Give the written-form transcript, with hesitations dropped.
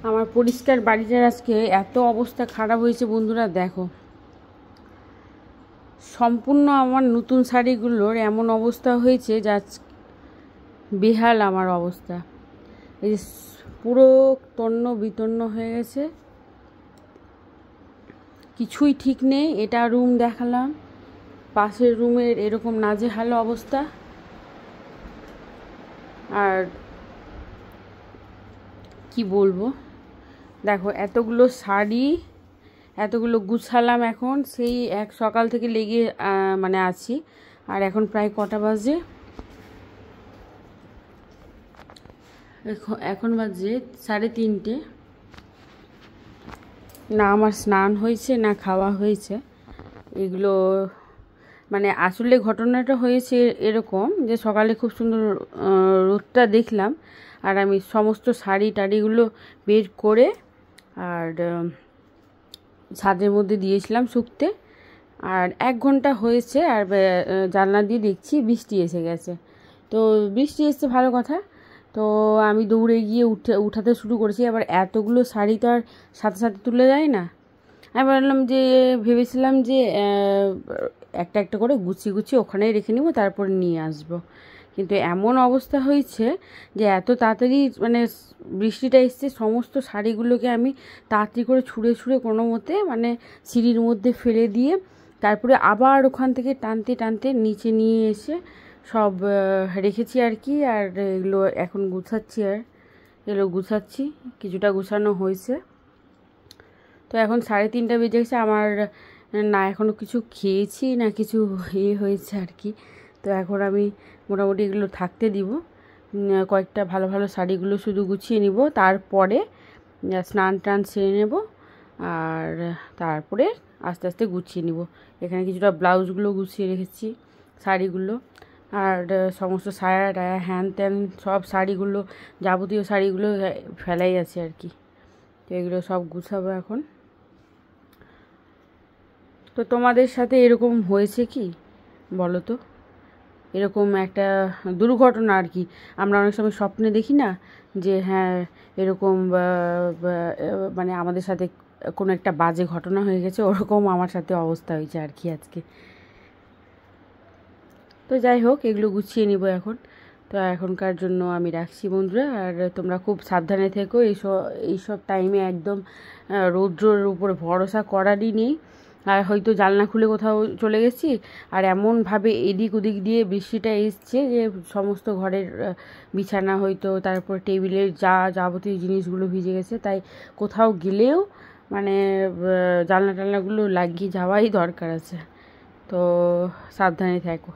আমার পরিষ্কার বাড়িটার আজকে এত অবস্থা খারাপ হয়েছে বন্ধুরা, দেখো সম্পূর্ণ আমার নতুন শাড়িগুলোর এমন অবস্থা হয়েছে যা বেহাল আমার অবস্থা। এই যে পুরো তন্ন বিতন্ন হয়ে গেছে, কিছুই ঠিক নেই। এটা রুম দেখালাম, পাশের রুমের এরকম নাজেহাল অবস্থা। আর কি বলবো, দেখো এতগুলো শাড়ি এতগুলো গুছালাম, এখন সেই এক সকাল থেকে লেগে মানে আছি। আর এখন প্রায় কটা বাজে, এখন বাজে 3:30। না আমার স্নান হয়েছে না খাওয়া হয়েছে। এগুলো মানে আসলে ঘটনাটা হয়েছে এরকম যে সকালে খুব সুন্দর রোদটা দেখলাম, আর আমি সমস্ত শাড়ি টাড়িগুলো বের করে আর ছাদের মধ্যে দিয়েছিলাম শুকতে। আর 1 ঘন্টা হয়েছে, আর জানলা দিয়ে দেখছি বৃষ্টি এসে গেছে। তো বৃষ্টি এসছে ভালো কথা, তো আমি দৌড়ে গিয়ে উঠাতে শুরু করেছি। আবার এতগুলো শাড়ি তো আর সাথে সাথে তুলে যায় না। আমি ভাবলাম যে ভেবেছিলাম যে একটা একটা করে গুছিয়ে ওখানেই রেখে নিব, তারপরে নিয়ে আসব। কিন্তু এমন অবস্থা হয়েছে যে এত তাড়াতাড়ি মানে বৃষ্টিটা এসছে, সমস্ত শাড়িগুলোকে আমি তাড়াতাড়ি করে ছুঁড়ে কোনো মতে মানে সিঁড়ির মধ্যে ফেলে দিয়ে তারপরে আবার ওখান থেকে টানতে নিচে নিয়ে এসে সব রেখেছি আর কি। আর এগুলো এখন গুছাচ্ছি, আর এগুলো গুছাচ্ছি, কিছুটা গুছানো হয়েছে। তো এখন 3:30 বেজে গেছে, আমার না এখনও কিছু খেয়েছি না কিছু হয়েছে আর কি। তো এখন আমি মোটামুটি এগুলো থাকতে দিব, কয়েকটা ভালো ভালো শাড়িগুলো শুধু গুছিয়ে নিব, তারপরে স্নান টান সেরে নেব, আর তারপরে আস্তে আস্তে গুছিয়ে নিব। এখানে কিছুটা ব্লাউজগুলো গুছিয়ে রেখেছি, শাড়িগুলো, আর সমস্ত সায়া টায়া হ্যান ত্যান সব শাড়িগুলো, যাবতীয় শাড়িগুলো ফেলাই আছে আর কি। তো এগুলো সব গুছাবো এখন। তো তোমাদের সাথে এরকম হয়েছে কি বলো তো? এরকম একটা দুর্ঘটনা আর কি, আমরা অনেক সময় স্বপ্নে দেখি না যে হ্যাঁ এরকম মানে আমাদের সাথে কোনো একটা বাজে ঘটনা হয়ে গেছে, ওরকম আমার সাথে অবস্থা হয়েছে আর কি আজকে। তো যাই হোক, এগুলো গুছিয়ে নিব এখন। তো এখনকার জন্য আমি রাখছি বন্ধুরা, আর তোমরা খুব সাবধানে থেকো। এইসব টাইমে একদম রৌদ্রের উপরে ভরসা করারই নেই। আর হয়তো জানলা খুলে কোথাও চলে গেছি, আর এমনভাবে এদিক ওদিক দিয়ে বৃষ্টিটা এসছে যে সমস্ত ঘরের বিছানা হয়তো, তারপর টেবিলের যাবতীয় জিনিসগুলো ভিজে গেছে। তাই কোথাও গেলেও মানে জানলা টানলাগুলো লাগিয়ে যাওয়াই দরকার আছে। তো সাবধানে থেকো।